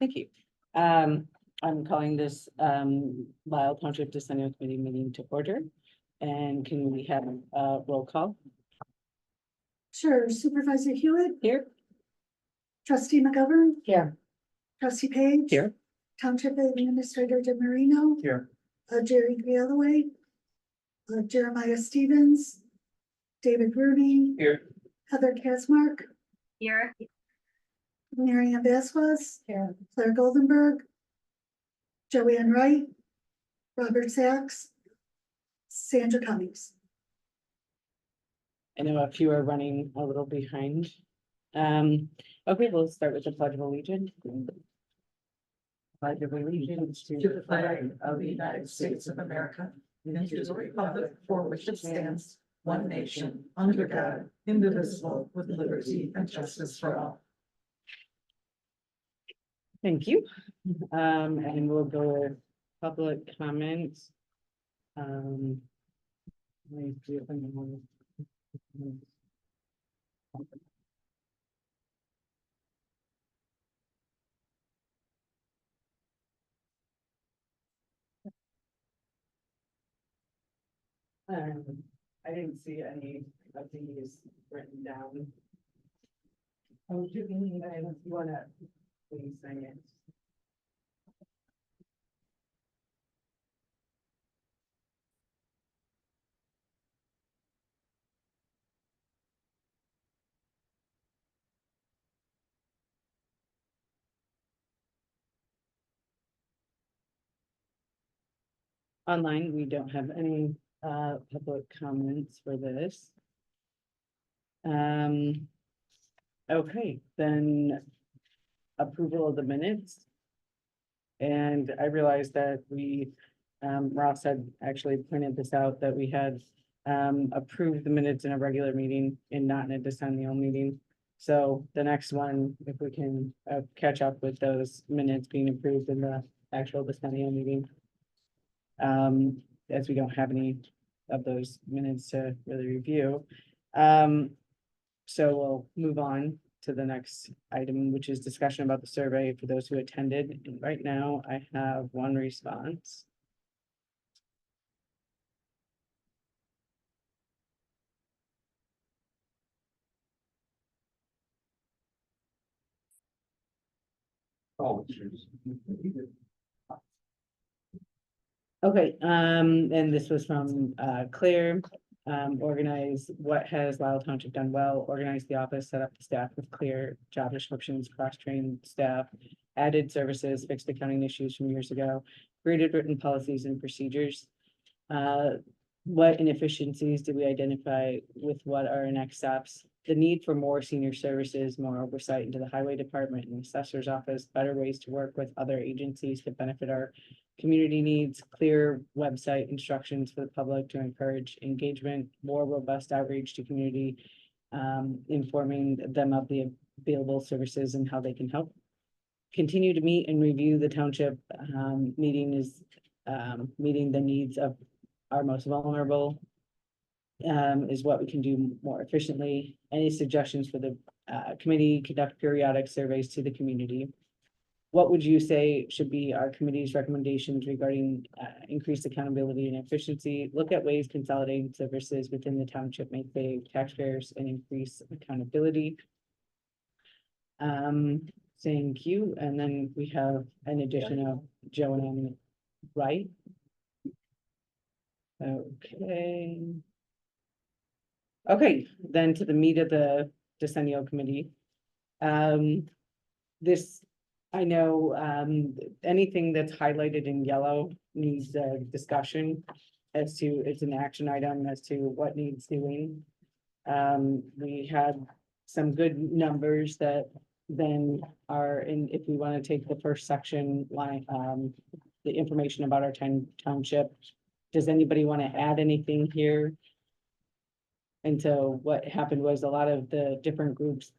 Thank you. I'm calling this Lyle Township Decennial Committee meeting to order. And can we have a roll call Sure. Supervisor Hewitt, here? trustee McGovern, Here. trustee Page. Here. Township Administrator DeMarino, Here. Jerry Galloway, Jeremiah Stevens, David Rooney, Here. Heather Kasmark, Here. Marianne Vasquez, Claire Goldenberg, Joanne Wright, Robert Sachs, Sandra Cummings. I know a few are running a little behind. Okay, we'll start with the Pledge of Allegiance. Pledge of Allegiance To the flag of the United States of America and to the republic for which it stands, one nation, under God, indivisible, with liberty and justice for all. Thank you. And we'll go with public comments. Let me see if I can- I didn't see any of these written down. Oh, do you wanna please sing it? Online, we don't have any public comments for this. Okay, then approval of the minutes. And I realized that we, Ross had actually pointed this out, that we had approved the minutes in a regular meeting and not in a decennial meeting. So the next one, if we can catch up with those minutes being approved in the actual decennial meeting. As we don't have any of those minutes to really review. So we'll move on to the next item, which is discussion about the survey for those who attended. And right now I have one response. Okay, and this was from Claire. Organize what has Lyle Township done well, organize the office, set up the staff with clear job descriptions, cross-trained staff, added services, fixed accounting issues from years ago, created written policies and procedures. What inefficiencies did we identify with what are our next steps? The need for more senior services, more oversight into the highway department and assessor's office, better ways to work with other agencies to benefit our community needs, clear website instructions for the public to encourage engagement, more robust outreach to community, informing them of the available services and how they can help. Continue to meet and review the township meeting is meeting the needs of our most vulnerable. Is what we can do more efficiently. Any suggestions for the committee? Conduct periodic surveys to the community. What would you say should be our committee's recommendations regarding increased accountability and efficiency? Look at ways consolidating services within the township may save taxpayers and increase accountability. Thank you. And then we have an addition of Joanne Wright. Okay. Okay, then to the meat of the Decennial Committee. This, I know, anything that's highlighted in yellow needs a discussion as to, it's an action item as to what needs doing. We had some good numbers that then are in, if we want to take the first section line, the information about our township. Does anybody want to add anything here? And so what happened was a lot of the different groups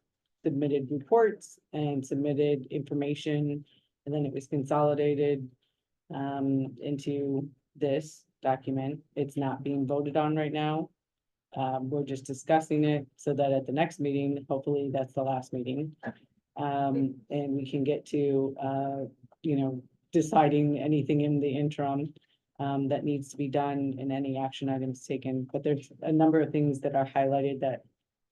submitted reports and submitted information, and then it was consolidated into this document. It's not being voted on right now. We're just discussing it so that at the next meeting, hopefully that's the last meeting, And we can get to, you know, deciding anything in the interim that needs to be done and any action items taken, but there's a number of things that are highlighted that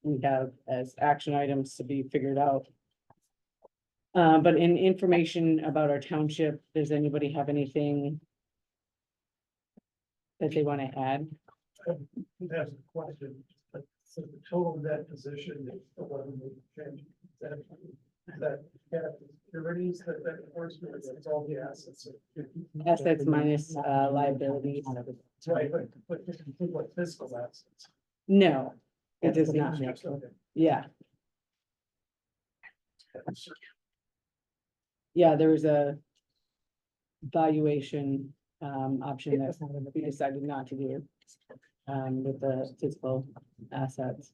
we have as action items to be figured out. But in information about our township, does anybody have anything that they want to add? That's a question, but so the total of that position is the one we changed. That securities that enforcement, it's all the assets. Assets minus liabilities. Right, but just include what fiscal assets. No, it does not. Okay. Yeah, yeah, there was a valuation option that we decided not to do with the physical assets.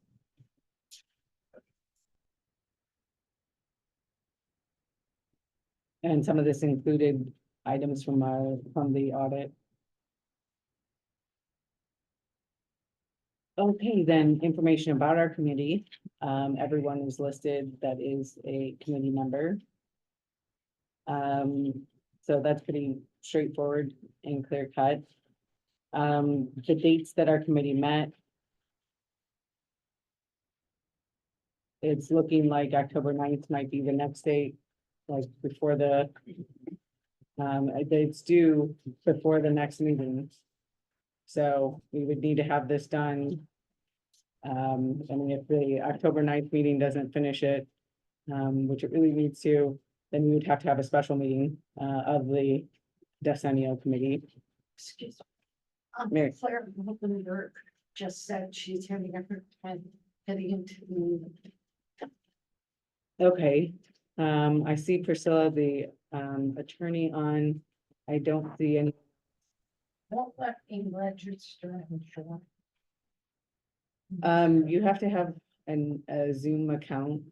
And some of this included items from the audit. Okay, then information about our committee. Everyone is listed that is a committee member. So that's pretty straightforward and clear cut. The dates that our committee met. It's looking like October 9th might be the next date, like before the. It's due before the next meeting. So we would need to have this done. I mean, if the October 9th meeting doesn't finish it, which it really needs to, then we would have to have a special meeting of the Decennial committee. Excuse Mary. me. Claire Hildenberg just said she's having a hard time getting into. Okay, I see Priscilla, the attorney on, I don't see any, Won't let me register, I'm sure. you have to have a Zoom account.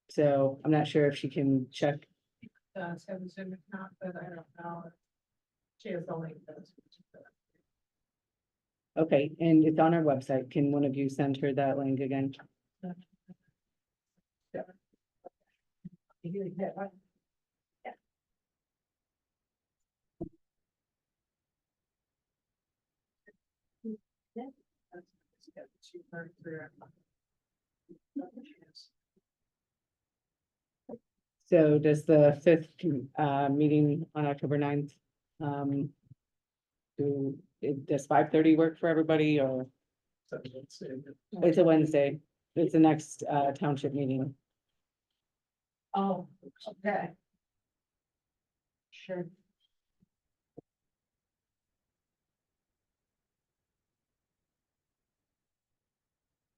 So I'm not sure if she can check. Does have a Zoom account, but I don't know. She has the link. Okay, and it's on our website. Can one of you send her that link again? So does the fifth meeting on October 9th? Does 5:30 work for everybody, or it's a Wednesday? It's the next township meeting. Oh, okay. Sure.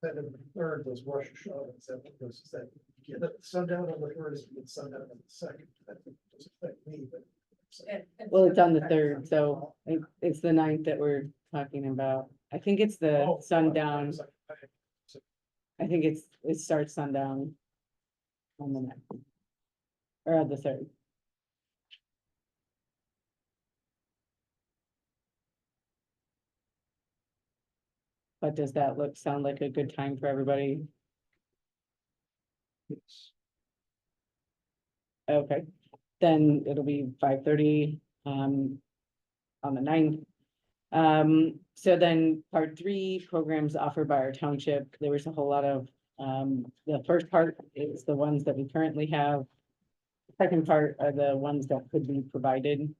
Then the third was Rosh Hashanah, is that you get sundown on the first, you get sundown on the second. That doesn't affect me, but. Well, it's on the 3rd, so it's the 9th that we're talking about. I think it's the Oh, sundown. sorry. I think it starts sundown on the 9th. Or the 3rd. But does that sound like a good time for everybody? Yes. Okay, then it'll be 5:30 on the 9th. So then part 3, programs offered by our township, there was a whole lot of, the first part is the ones that we currently have. Second part are the ones that could be provided.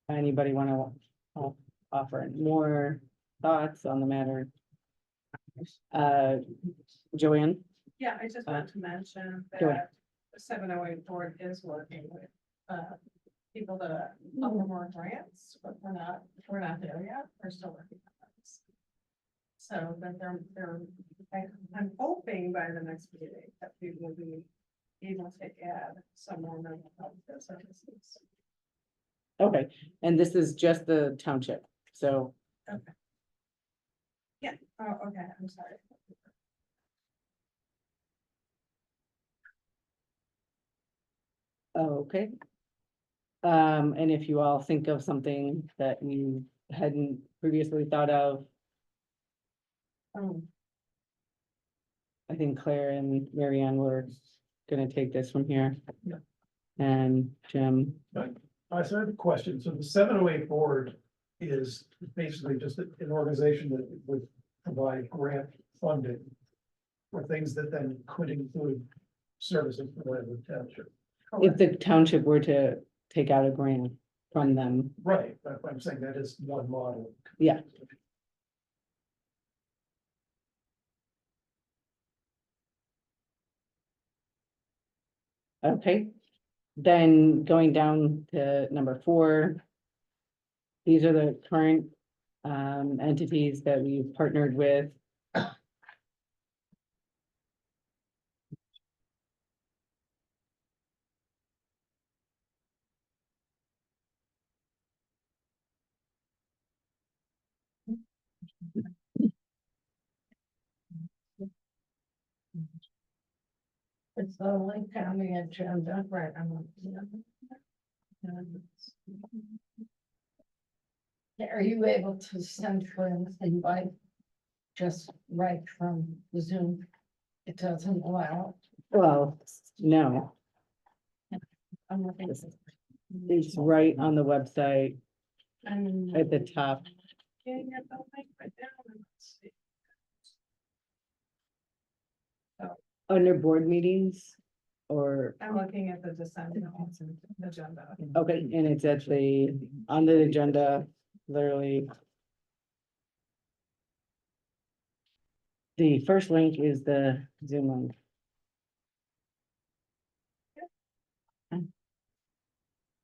Anybody want to offer more thoughts on the matter? Joanne? Yeah, I just want to mention Go ahead. that the 708 board is working with people that offer more grants, but we're not there yet. We're still working on this. So that I'm hoping by the next meeting that we will be able to add some more mental health services. Okay, and this is just the township, so, Yeah, oh, okay, I'm sorry. okay. And if you all think of something that you hadn't previously thought of, Um, I think Claire and Mary Ann were gonna take this from here. Yeah. And Jim, I still have a question. So the 708 board is basically just an organization that would provide grant funding for things that then could include services provided with township. if the township were to take out a grant from them, Right, but I'm saying that is one model. Yeah. okay. Then going down to number 4. These are the current entities that we've partnered with. It's the link on the agenda, right? Are you able to send her an invite? Just right from Zoom? It doesn't allow. Well, no, I'm looking. it's right on the website at the top. Can you get the link right down and let's see. Under board meetings or, I'm looking at the Decennial agenda. okay, and it's actually on the agenda, literally. The first link is the Zoom link.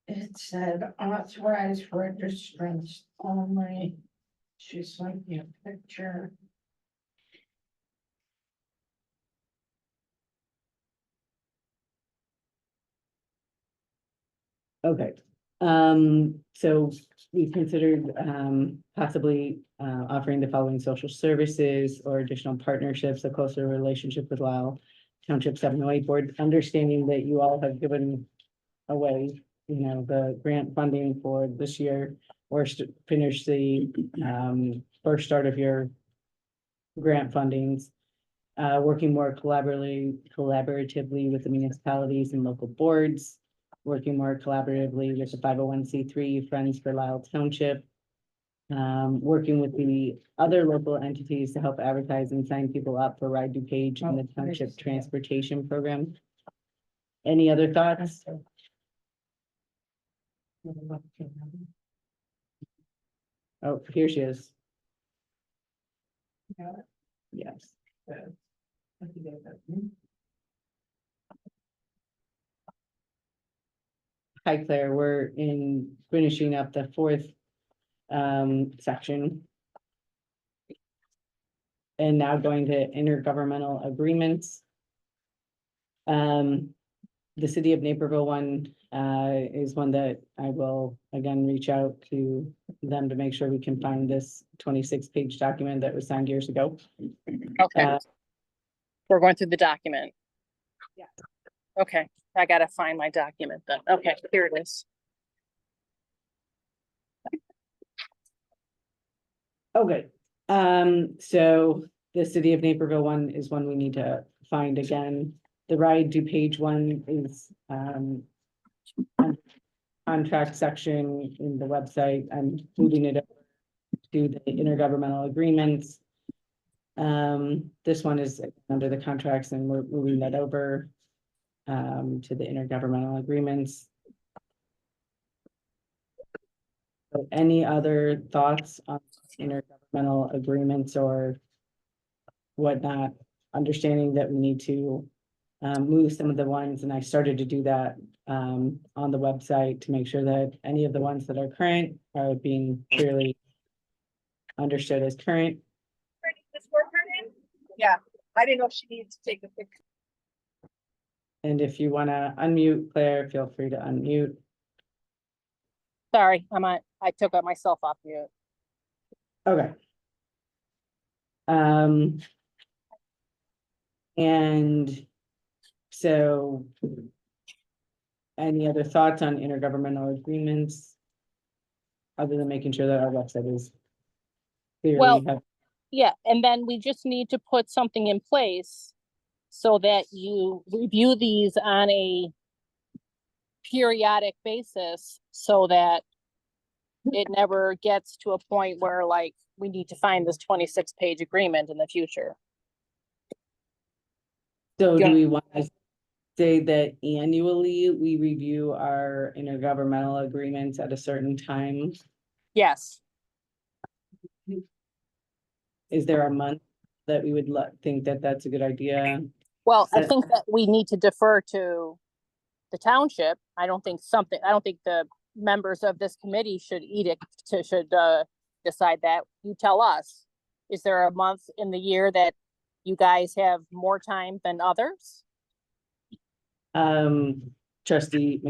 It said authorized registrants only. She sent me a picture. Okay, so we considered, possibly, offering the following social services or additional partnerships, a closer relationship with Lyle Township 708 Board, understanding that you all have given away, the grant funding for this year, or finish the, first start of your grant fundings. Working more collaboratively with the municipalities and local boards, working more collaboratively with the 501c3 Friends for Lyle Township. Working with the other local entities to help advertise and sign people up for Ride DuPage and the Township Transportation Program. Any other thoughts? Oh, here she is. Got it? Yes. I can get that. Hi, Claire. We're finishing up the 4th section. And now going to intergovernmental agreements. The city of Naperville one is one that I will again reach out to them to make sure we can find this 26-page document that was signed years ago. Okay, Uh, we're going through the document. Yeah. Okay, I gotta find my document then. Okay, here it is. Okay, so the city of Naperville one is one we need to find again. The Ride DuPage one is on contract section in the website. I'm moving it up to the intergovernmental agreements. This one is under the contracts and we're moving that over to the intergovernmental agreements. So any other thoughts on intergovernmental agreements or whatnot? Understanding that we need to move some of the ones, and I started to do that on the website to make sure that any of the ones that are current are being clearly understood as current. Yeah, I didn't know if she needed to take a picture. And if you want to unmute Claire, feel free to unmute. Sorry, I took myself off mute. Okay. And so any other thoughts on intergovernmental agreements? Other than making sure that our website is. Well- clearly have, Yeah, and then we just need to put something in place so that you review these on a periodic basis so that it never gets to a point where like we need to find this 26-page agreement in the future. so do Yeah. we want to say that annually we review our intergovernmental agreements at a certain time? Yes, Is there a month that we would think that that's a good idea? well, I Set- think that we need to defer to the township. I don't think the members of this committee should decide that. You tell us. Is there a month in the year that you guys have more time than others? Trustee,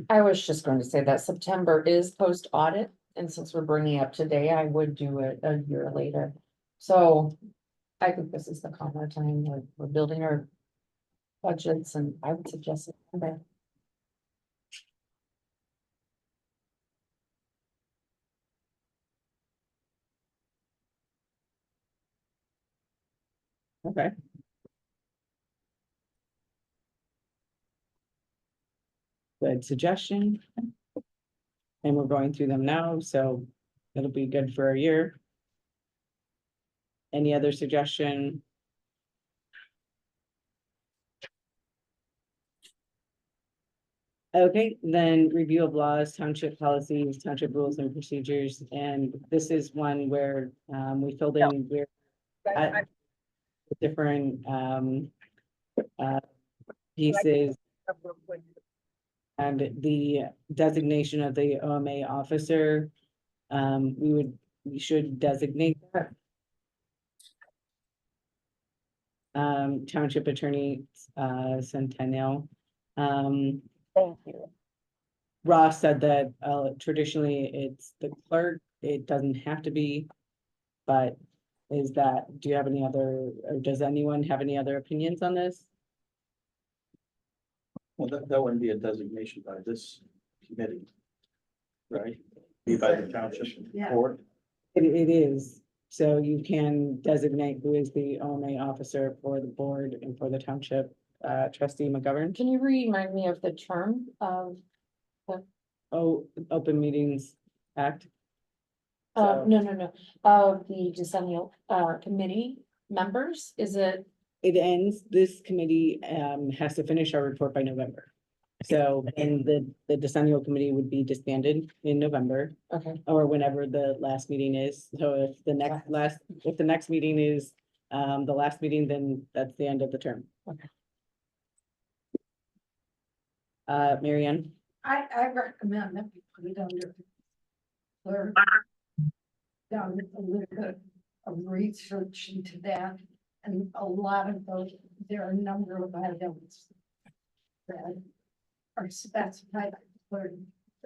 I was just going to say that September is post audit, and since we're bringing up today, I would do it a year later. So I think this is the calmer time, we're building our budgets, and I would suggest September. okay. Good suggestion. And we're going through them now, so it'll be good for a year. Any other suggestion? Okay, then review of laws, township policies, township rules and procedures, and this is one where we filled in where at different pieces. And the designation of the OMA officer, we should designate that. Township attorney, Centennial. Thank you. Ross said that, traditionally it's the clerk, it doesn't have to be. But do you have any other, or does anyone have any other opinions on this? Well, that wouldn't be a designation by this committee. Right? Be by the township Yeah. board. It is, so you can designate who is the OMA officer for the board and for the township, trustee McGovern. Can you remind me of the term of, Oh, Open Meetings Act. So- no, of the decennial, committee members? Is it, It ends, this committee has to finish our report by November. So, and the decennial committee would be disbanded in November okay, or whenever the last meeting is. So if the next meeting is the last meeting, then that's the end of the term. Okay. Mary Ann? I recommend that we put it under. Clerk. Done a little bit of research into that, and a lot of those, there are a number of items. That are specified for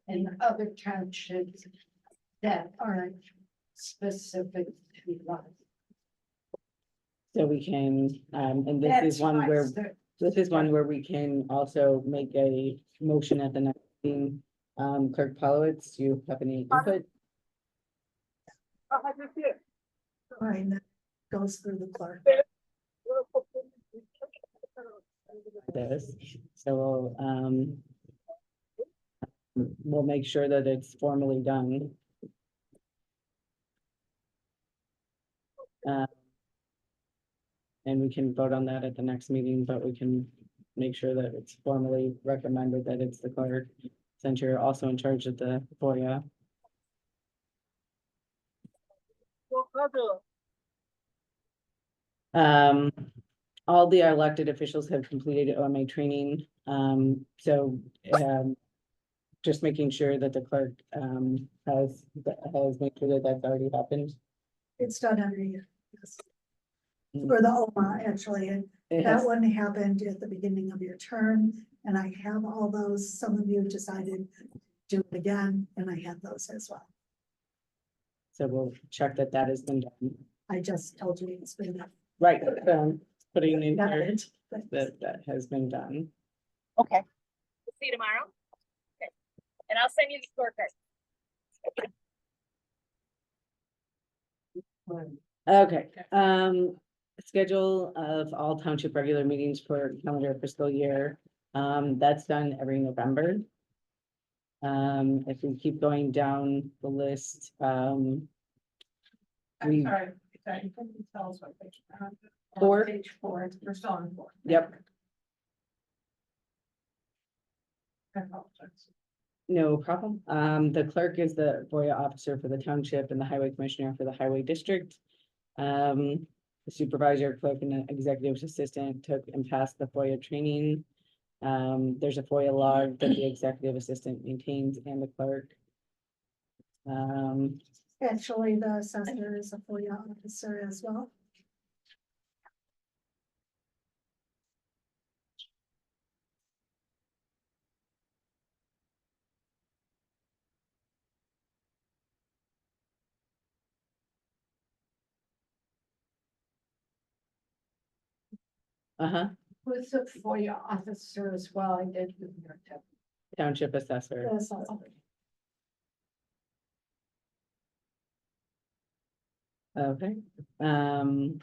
in other townships that aren't specific to us. So we can, and this is That's one why where, it's the- this is one where we can also make a motion at the next meeting. Clerk Polowitz, do you have any input? Fine, that goes through the clerk. This, so we'll make sure that it's formally done. And we can vote on that at the next meeting, but we can make sure that it's formally recommended that it's the clerk, since you're also in charge of the FOIA. All the elected officials have completed OMA training, so just making sure that the clerk has made sure that that's already happened. It's done every year. Yes. For the OMA, actually, and It that has, one happened at the beginning of your term, and I have all those. Some of you decided to do it again, and I have those as well. so we'll check that that has been done. I just told you it's been done. Right, putting in Got here it. But that has been done. Okay. See you tomorrow. And I'll send you the scorecard. Okay, schedule of all township regular meetings for calendar fiscal year. That's done every November. If we keep going down the list, I'm we- sorry, you can tell us what page. we're on. 4. Page 4, we're still on 4. Yep. I apologize. no problem. The clerk is the FOIA officer for the township and the highway commissioner for the highway district. The supervisor, clerk, and the executive assistant took and passed the FOIA training. There's a FOIA log that the executive assistant maintains and the clerk. Actually, the assessor is a FOIA officer as well. Who's the FOIA officer as well? I did. with your tip. Township assessor. The assessor. Okay. So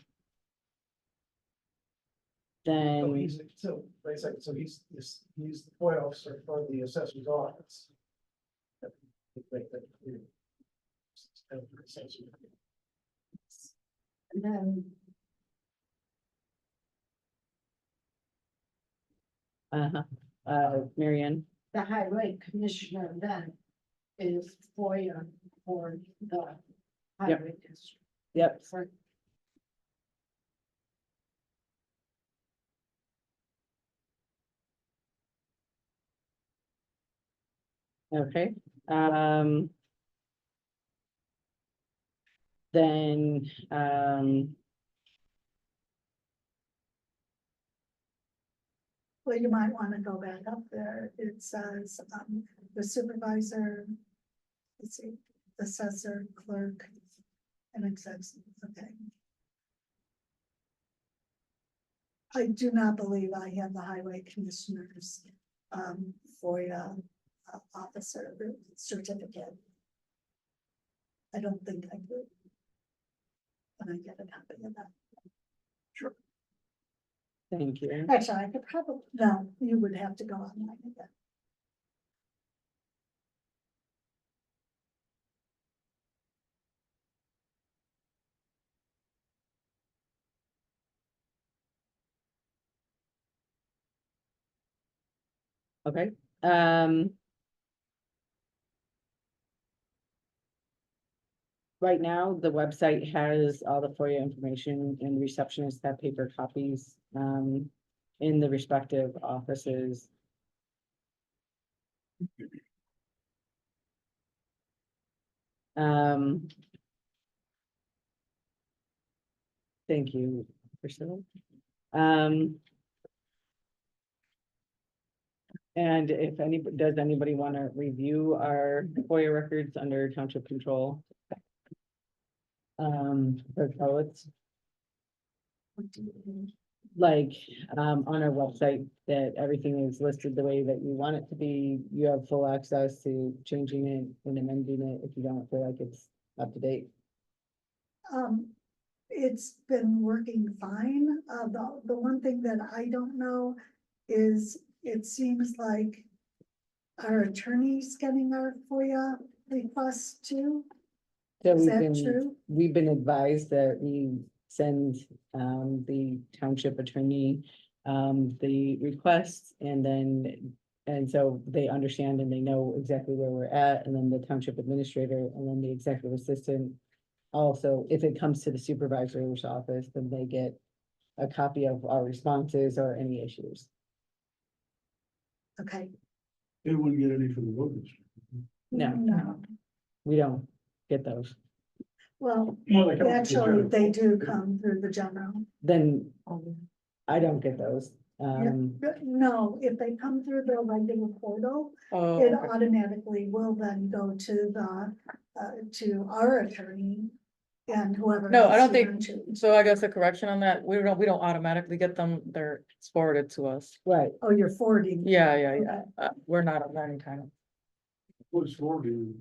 Then, wait a second, so he's the FOIA officer for the assessor's office. Make that clear. And then Marianne, the highway commissioner then is FOIA for the highway district. yep, For- okay, then, Well, you might want to go back up there. It says, the supervisor, let's see, assessor, clerk, and executive, okay. I do not believe I have the highway commissioner's, FOIA officer certificate. I don't think I do. Can I get a copy of that? thank you. Actually, I could probably, no, you would have to go online again. Okay, right now, the website has all the FOIA information and receptionists have paper copies, in the respective offices. Thank you, Priscilla. And if does anybody want to review our FOIA records under township control? For codes, like, on our website, that everything is listed the way that you want it to be. You have full access to changing it and amending it if you don't feel like it's up to date. It's been working fine. The one thing that I don't know is, it seems like our attorney's getting our FOIA requests too. So Is we've that been, true? we've been advised that we send, the township attorney, the requests and then, and so they understand and they know exactly where we're at, and then the township administrator and then the executive assistant. Also, if it comes to the supervisor's office, then they get a copy of our responses or any issues. Okay. They wouldn't get any from the road district. No, No, we don't get those. well, More like a- actually, they do come through the general. Then I don't get those. Yeah, but no, if they come through the regular portal, it automatically will then go to the, to our attorney and whoever. No, I else don't you think, want to. so I guess a correction on that, we don't automatically get them, they're forwarded to us. Right, Oh, you're forwarding. Yeah, Okay. we're not on that kind of. What's forwarding?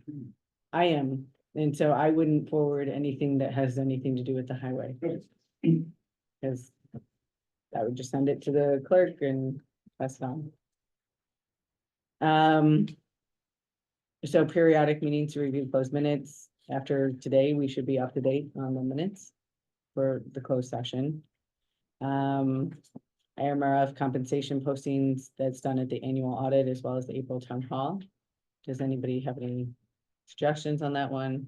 I am, and so I wouldn't forward anything that has anything to do with the highway. Cause I would just send it to the clerk and pass it on. So periodic meetings to review closed minutes. After today, we should be up to date on the minutes for the closed session. IMRF compensation postings that's done at the annual audit as well as the April town hall. Does anybody have any suggestions on that one?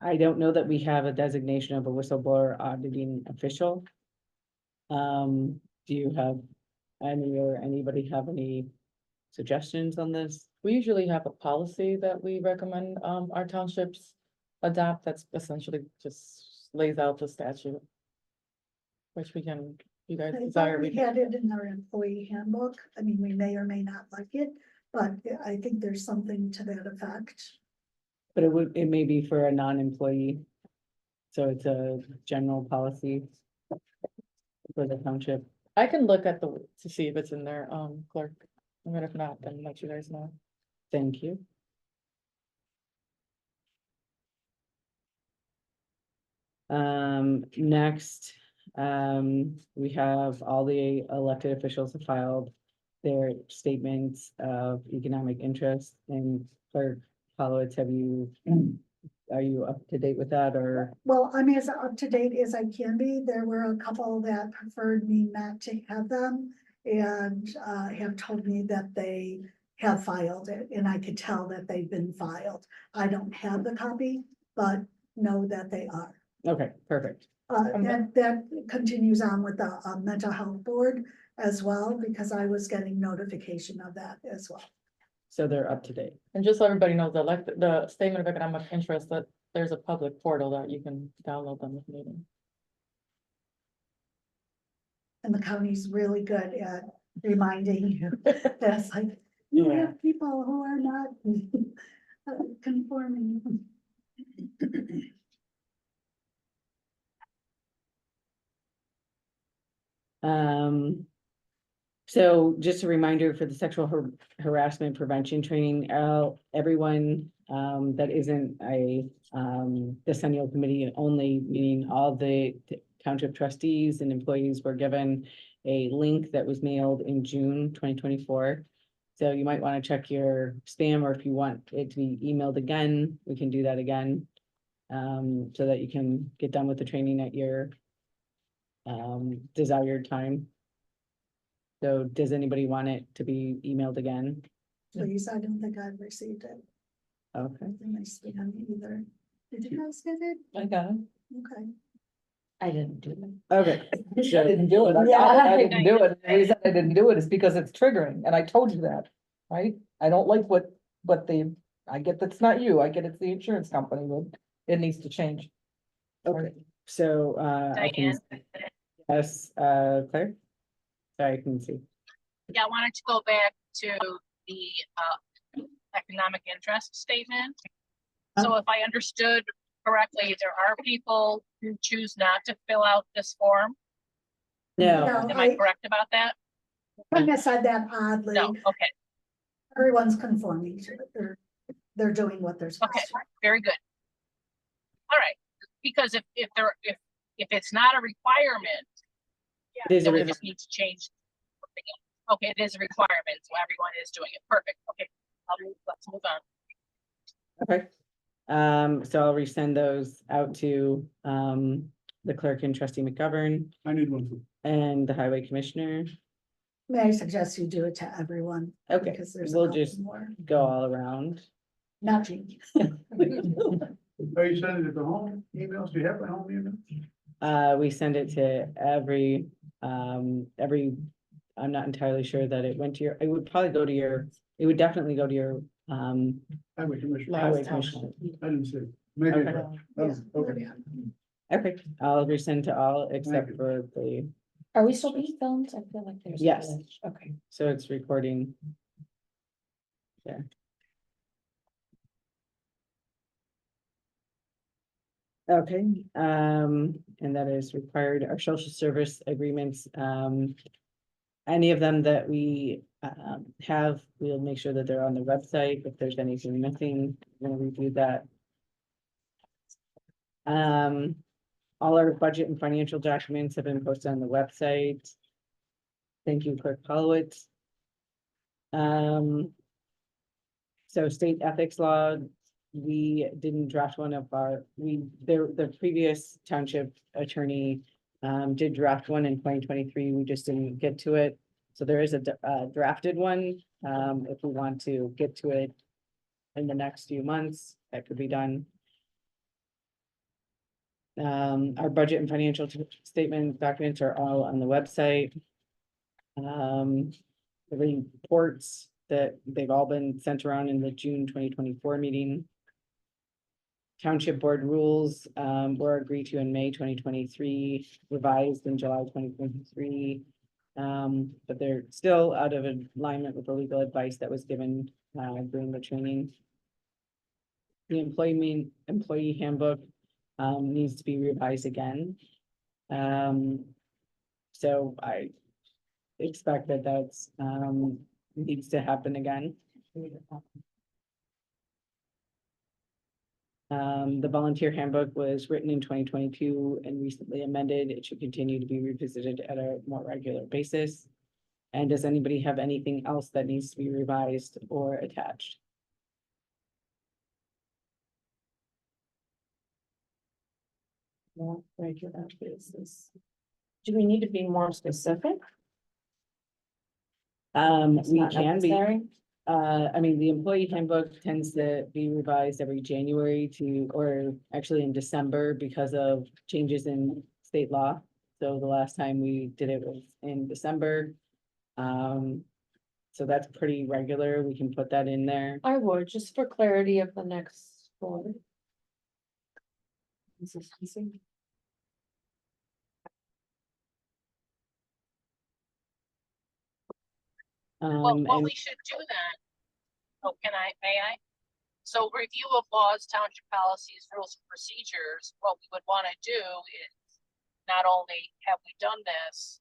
I don't know that we have a designation of a whistleblower auditing official. Do you have any or anybody have any suggestions on this? We usually have a policy that we recommend, our townships adopt, that's essentially just lays out the statute. Which we can, you guys I desire. thought we we can- had it in our employee handbook. I mean, we may or may not like it, but I think there's something to that effect. But it may be for a non-employee. So it's a general policy for the township. I can look at to see if it's in there, clerk, and then if not, then let you guys know. Thank you. Next, we have all the elected officials have filed their statements of economic interest, and clerk Hollowitz, are you up to date with that, or? Well, I'm as up to date as I can be. There were a couple that preferred me not to have them and have told me that they have filed it, and I could tell that they've been filed. I don't have the copy, but know that they are. Okay, perfect. That continues on with the mental health board as well, because I was getting notification of that as well. So they're up to date. And just so everybody knows, the statement of economic interest, that there's a public portal that you can download them with meeting. And the county's really good at reminding you that it's like, you Yeah. have people who are not conforming. So just a reminder for the sexual harassment prevention training, everyone, that isn't a, decennial committee only, meaning all the township trustees and employees were given a link that was mailed in June 2024. So you might want to check your spam, or if you want it to be emailed again, we can do that again. So that you can get done with the training at your desired time. So does anybody want it to be emailed again? Please, I don't think I've received it. Okay, In my spam either. Did you guys get it? I got it. Okay. I didn't do it. okay. I So, didn't do it. Yeah. I didn't do it. The reason I didn't do it is because it's triggering, and I told you that, right? I don't like what I get that's not you, I get it's the insurance company, but it needs to change. okay, so, I can, yes, Claire? Sorry, I couldn't see. Yeah, I wanted to go back to the economic interest statement. So if I understood correctly, there are people who choose not to fill out this form. No, No, Am I correct about that? Kind of said that oddly. No, okay, Everyone's conforming to it. They're doing what they're supposed okay, to. very good. All right, because if it's not a requirement, it is a then we re- just need to change. something else. Okay, it is a requirement, so everyone is doing it. Perfect. Okay, let's move on. okay. So I'll resend those out to, the clerk and trustee McGovern I need one too. and the highway commissioner. May I suggest you do it to everyone? Okay, Because there's we'll a couple just more. go all around. Not Jeannie. Are you sending it to home emails? Do you have the home email? We send it to every, I'm not entirely sure that it went to your, it would probably go to your, it would definitely go to your, Highway commissioner. highway time. commissioner. I didn't see. it. Maybe. Okay. Okay. Okay, I'll resend to all except you. for the, Are we still being filmed? I feel like there's. a Yes. glitch. Okay. so it's recording. Yeah. Okay, and that is required, our social service agreements, any of them that we have, we'll make sure that they're on the website. If there's anything missing, we're gonna review that. All our budget and financial documents have been posted on the website. Thank you, Clerk Polowitz. So state ethics law, we didn't draft one of our, the previous township attorney did draft one in 2023, we just didn't get to it. So there is a drafted one, if we want to get to it in the next few months, that could be done. Our budget and financial statement documents are all on the website. The reports that they've all been sent around in the June 2024 meeting. Township board rules were agreed to in May 2023, revised in July 2023. But they're still out of alignment with the legal advice that was given during the training. The employee handbook needs to be revised again. So I expect that that's needs to happen again. The volunteer handbook was written in 2022 and recently amended. It should continue to be revisited at a more regular basis. And does anybody have anything else that needs to be revised or attached? More regular basis. Do we need to be more specific? It's We not can be. necessary? I mean, the employee handbook tends to be revised every January or actually in December because of changes in state law. So the last time we did it was in December. So that's pretty regular. We can put that in there. I would, just for clarity of the next board. Consistency. Well, what And we should do then, oh, may I? So review of laws, township policies, rules and procedures, what we would want to do is not only have we done this,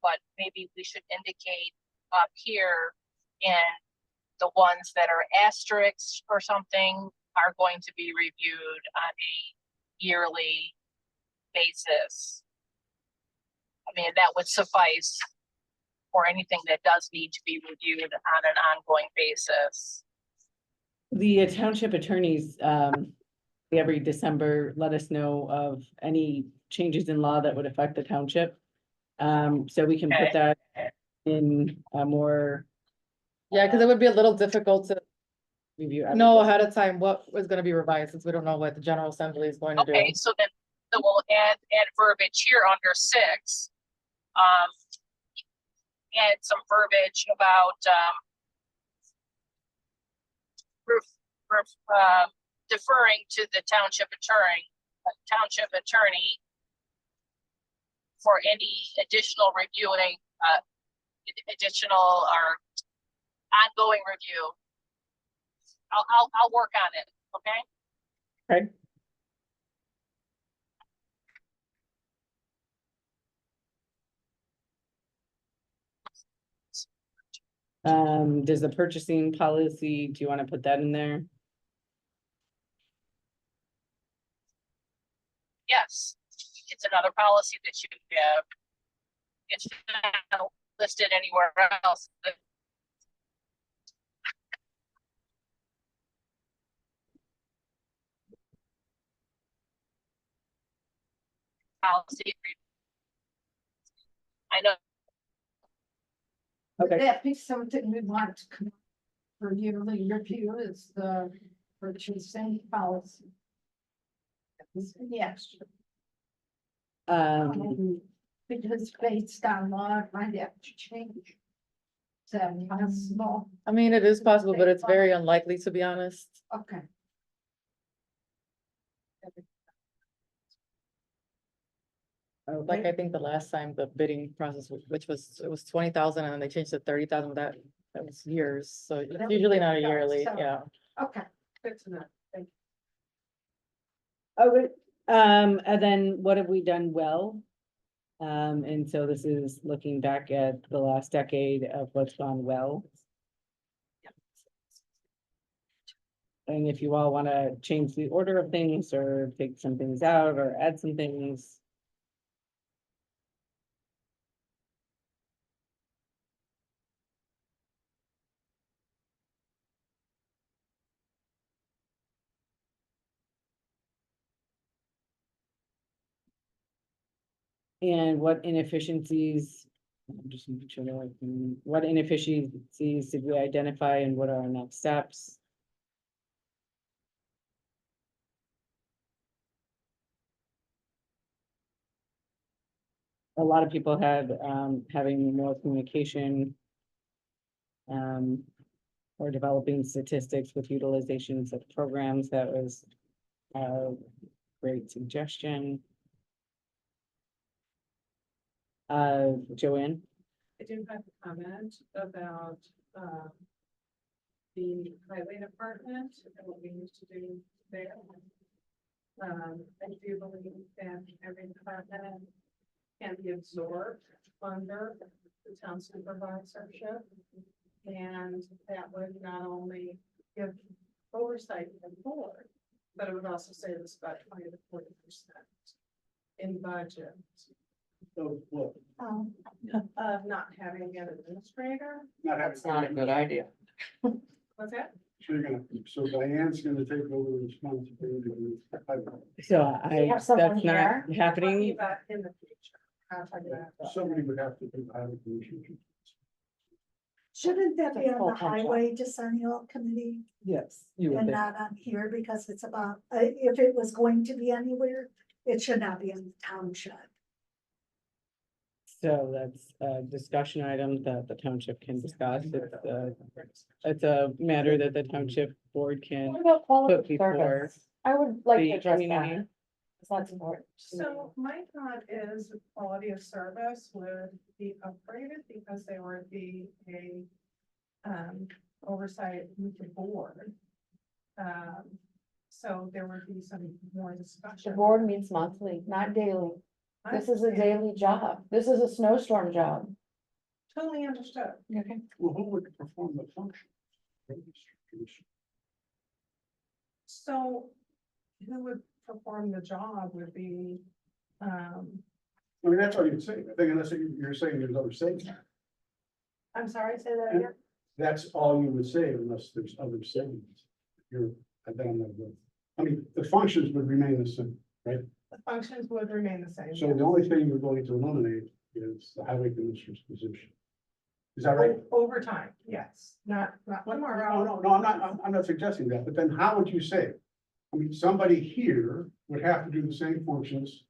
but maybe we should indicate up here in the ones that are asterisks or something are going to be reviewed on a yearly basis. I mean, that would suffice for anything that does need to be reviewed on an ongoing basis. the township attorneys, every December, let us know of any changes in law that would affect the township. So we can put that in a more Yeah, because it would be a little difficult to review. know ahead of time what was gonna be revised, since we don't know what the General Assembly is going to do. Okay, so then, so we'll add verbiage here under 6. Add some verbiage about, deferring to the township attorney for any additional reviewing, additional or ongoing review. I'll work on it, okay? Okay. Does the purchasing policy, do you want to put that in there? Yes, it's another policy that you have. It's not listed anywhere else. Policy. I know. Would Okay. that be something we want to come for yearly review is the purchasing policy? Yes. Because based on law, it might have to change. Is that possible? I mean, it is possible, but it's very unlikely, to be honest. Okay. Like, I think the last time the bidding process, which was, it was 20,000 and then they changed to 30,000, that was years, so it's was usually not a years, yearly, so- yeah. Okay, good to know. Thank Oh, and then what have we done well? And so this is looking back at the last decade of what's gone well. And if you all want to change the order of things or take some things out or add some things. And what inefficiencies, I'm just making sure that what inefficiencies did we identify and what are our next steps? A lot of people had, having more communication. Or developing statistics with utilizations of programs. That was a great suggestion. Joanne? I do have a comment about, the highway department and what we used to do there. I do believe that every department can be absorbed under the town supervisorship. And that would not only give oversight to the board, but it would also save us about 20 to 40% in budget So, well, of not having an administrator. not having. That's not a good idea. What's that? So you're gonna, so Diane's gonna take over the responsibility. So We have someone that's not here. Talking happening. about in the future. I'll talk about that. Somebody would have to do the highway commission. Shouldn't that be That's on full the time job. highway decennial committee Yes, you would and think. not on here because it's about, if it was going to be anywhere, it should not be on the township. So that's a discussion item that the township can discuss. It's a matter that the township board can. What about quality before service? I would like the to address community. that. It's not support. So my thought is the quality of service would be upgraded because there would be a oversight with the board. So there would be some more The discussion. board meets monthly, not daily. This is a daily job. This is a snowstorm job. Totally understood. Okay. Well, who would perform the function? So who would perform the job would be, I mean, that's all you'd say. I think unless you're saying there's other savings. I'm sorry, say that again? That's all you would say unless there's other savings. You're, I don't know. I mean, the functions would remain the same, right? The functions would remain the same. So the only thing you're going to eliminate is the highway commissioner's position. Is that right? Over time, yes, not No, tomorrow. I'm not suggesting that, but then how would you say? It? I mean, somebody here would have to do the same functions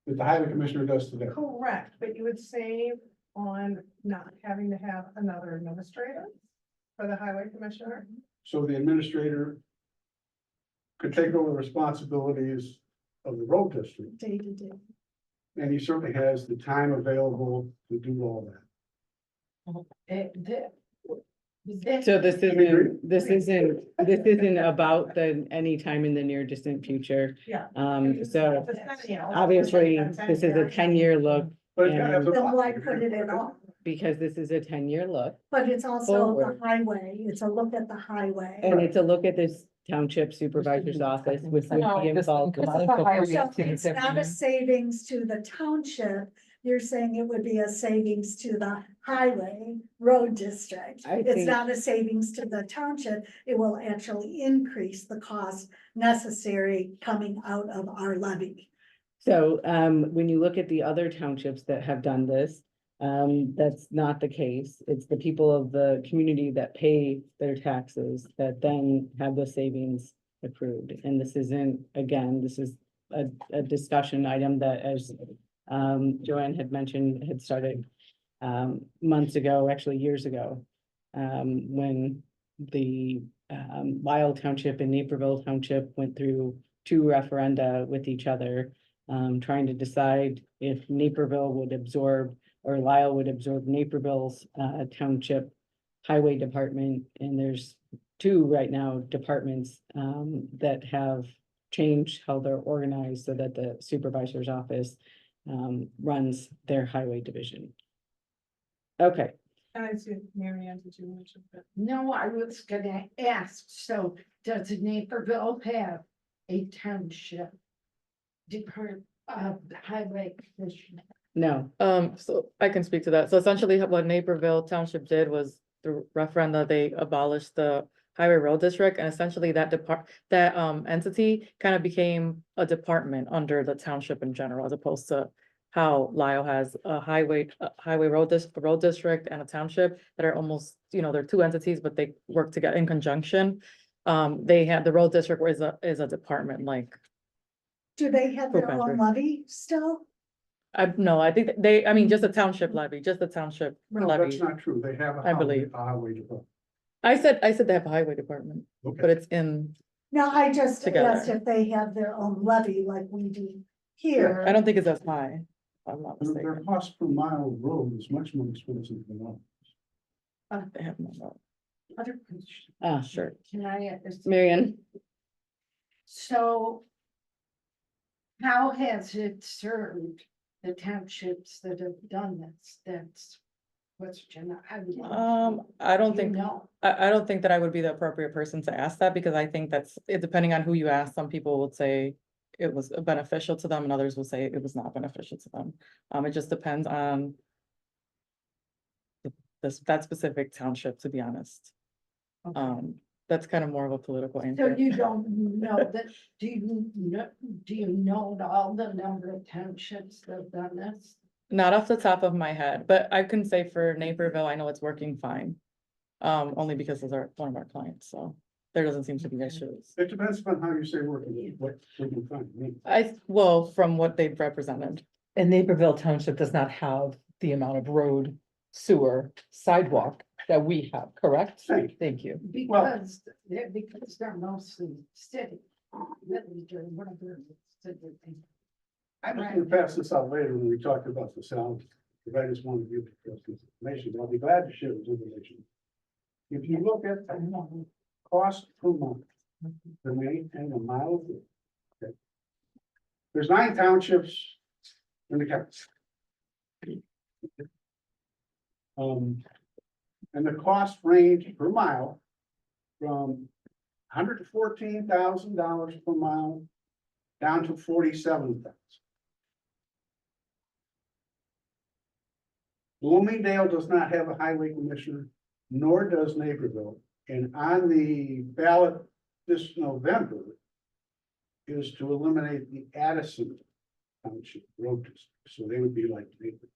that the highway commissioner does today. Correct, but you would save on not having to have another administrator for the highway commissioner. So the administrator could take over the responsibilities of the road district, Day to day. and he certainly has the time available to do all that. So this isn't about any time in the near distant future. Yeah. So obviously, this is a 10-year look But it's gotta have Then why the- put it at all? because this is a 10-year look. But it's also the Forward. highway, it's a look at the highway. And it's a look at this township supervisor's office, which would No, be this involved. income- with This is a highway. So it's not a savings to the township, you're saying it would be a savings to the highway road district. I It's think- not a savings to the township, it will actually increase the cost necessary coming out of our levy. So, when you look at the other townships that have done this, that's not the case. It's the people of the community that pay their taxes that then have the savings accrued. And this isn't, again, this is a discussion item that, as Joanne had mentioned, had started months ago, actually years ago, when the Lyle Township and Naperville Township went through 2 referenda with each other, trying to decide if Naperville would absorb or Lyle would absorb Naperville's township highway department. And there's 2 right now departments that have changed how they're organized so that the supervisor's office runs their highway division. Okay, And I see, Mary Ann, did you mention that? No, I was gonna ask, so does Naperville have a township department of highway commissioner? no, So I can speak to that. So essentially what Naperville Township did was through referenda, they abolished the highway road district, and essentially that entity kind of became a department under the township in general, as opposed to how Lyle has a highway road district and a township that are almost, they're two entities, but they work together in conjunction. They have, the road district is a department, like, Do they have their Food own levy still? I think I mean, just a township levy, just a township No, that's levy. not true. They have a I believe. highway department. I said they have a highway department, but Okay, it's in, No, I just Together. asked if they have their own levy like we do here. I don't think it's as high, if I'm not their mistaken. cost per mile of road is much more expensive than ours. They have no, Other question, sure, can I ask? Marion, So how has it served the townships that have done this? That's question I would. I don't Do you think, know? I don't think that I would be the appropriate person to ask that, because I think that's, it, depending on who you ask, some people would say it was beneficial to them and others will say it was not beneficial to them. It just depends on that specific township, to be honest. Okay. That's kind of more of a political So answer. you don't know that, do you know all the number of townships that have done this? Not off the top of my head, but I can say for Naperville, I know it's working fine. Only because it's one of our clients, so there doesn't seem to be issues. It depends upon how you say working, what we can find. Well, from what they've represented. And Naperville Township does not have the amount of road, sewer, sidewalk that we have, correct? Thank you. Thank you. Because they're mostly city, villager, whatever. I was gonna pass this out later when we talked about the sound, but I just wanted to give you this information, but I'll be glad to share this information. If you look at the cost per month, to maintain a mile of road, okay? There's 9 townships in the county. And the cost range per mile from $114,000 per mile down to $47,000. Bloomingdale does not have a highway commissioner, nor does Naperville. And on the ballot this November is to eliminate the Addison Township Road District, so they would be like Naperville.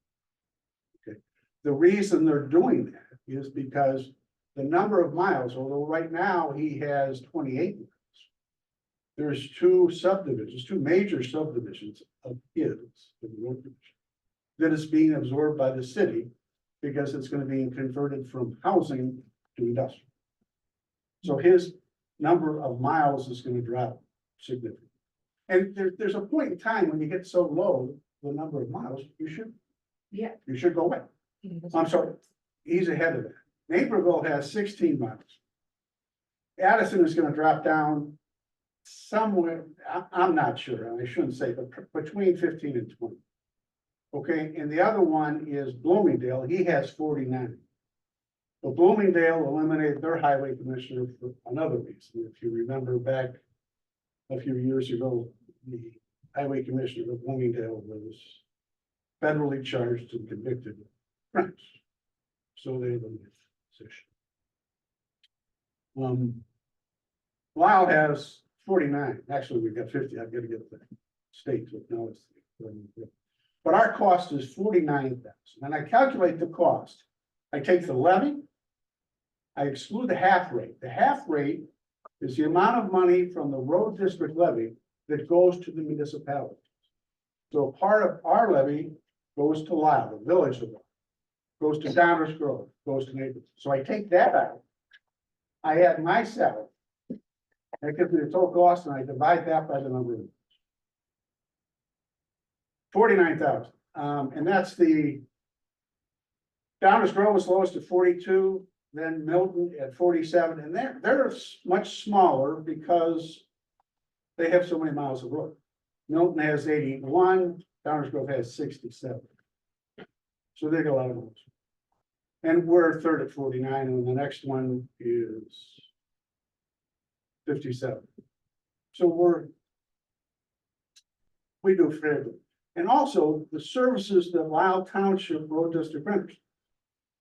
Okay, the reason they're doing that is because the number of miles, although right now he has 28 miles, there's 2 subdivisions, 2 major subdivisions of his, the road division, that is being absorbed by the city because it's going to be converted from housing to industrial. So his number of miles is going to drop significantly. And there's a point in time when you get so low, the number of miles, you should go away. I'm sorry, he's ahead of that. Naperville has 16 miles. Addison is going to drop down somewhere, I'm not sure, and I shouldn't say, but between 15 and 20. Okay, and the other one is Bloomingdale, he has 49. But Bloomingdale eliminated their highway commissioner for another reason. If you remember back a few years ago, the highway commissioner of Bloomingdale was federally charged and convicted of crimes. So they eliminated the position. Lyle has 49. Actually, we've got 50. I've got to get the state to acknowledge it. But our cost is 49,000. And I calculate the cost. I take the levy. I exclude the half rate. The half rate is the amount of money from the road district levy that goes to the municipality. So part of our levy goes to Lyle, the village of Lyle, goes to Downers Grove, goes to Naples. So I take that out. I add my salary. That gives me the total cost, and I divide that by the number of years. 49,000. And that's the Downers Grove is lowest at 42, then Milton at 47, and they're much smaller because they have so many miles of road. Milton has 81, Downers Grove has 67. So they got a lot of those. And we're third at 49, and the next one is 57. So we do fairly good. And also the services that Lyle Township Road District renders.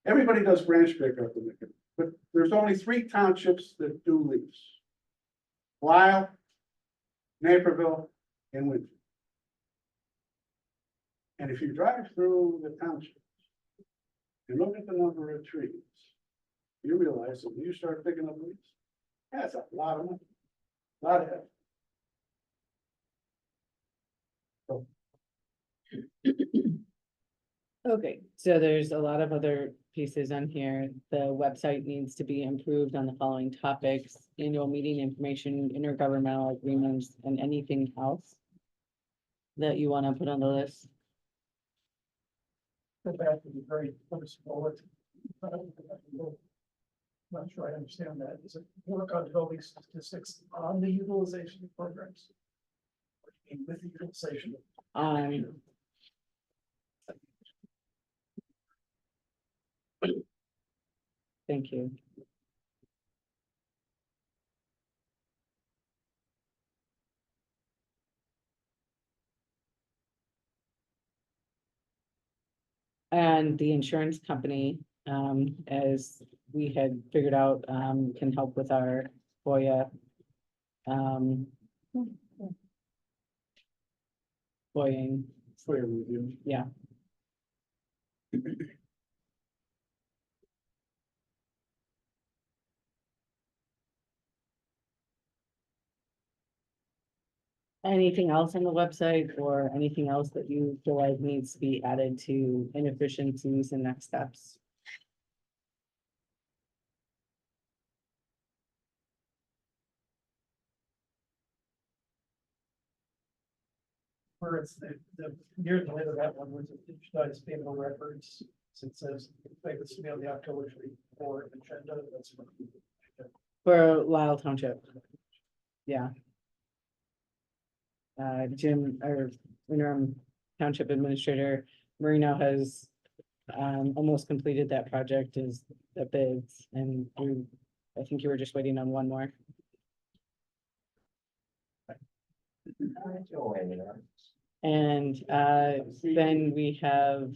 Everybody does branch pickup in it, but there's only 3 townships that do lease. Lyle, Naperville, and Winfield. And if you drive through the townships and look at the number of trees, you realize that when you start picking up leaves, that's a lot of money. A lot of effort. Okay, so there's a lot of other pieces on here. The website needs to be improved on the following topics: annual meeting information, intergovernmental agreements, and anything else that you want to put on the list. Go back to the very first bullet. Not sure I understand that. Is it work on developing statistics on the utilization of programs? Or do you mean with the utilization? Thank you. And the insurance company, as we had figured out, can help with our FOIA. FOIAing, FOIA review. yeah. Anything else on the website or anything else that you feel like needs to be added to inefficiencies and next steps? Where it's the near the end of that one was the digitized payment records. So it says, like, this will be on the October 24 agenda. That's what. For Lyle Township. Yeah. Jim, our interim township administrator, Marino has almost completed that project, is the bids, and I think you were just waiting on one more. And then we have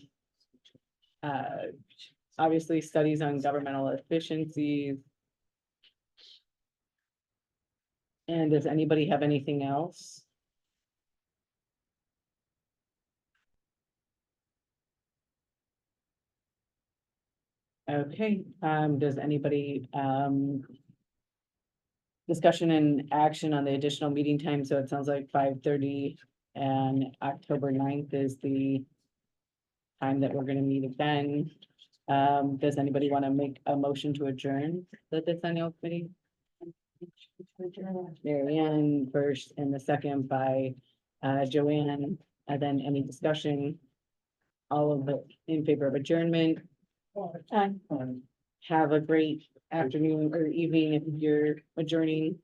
obviously studies on governmental efficiencies. And does anybody have anything else? Okay, does anybody, discussion and action on the additional meeting time? So it sounds like 5:30 and October 9th is the time that we're gonna meet again. Does anybody want to make a motion to adjourn the Decennial Committee? Mary Ann first and the second by Joanne, and then any discussion? All of it in favor of adjournment? Have a great afternoon or evening if you're adjourning.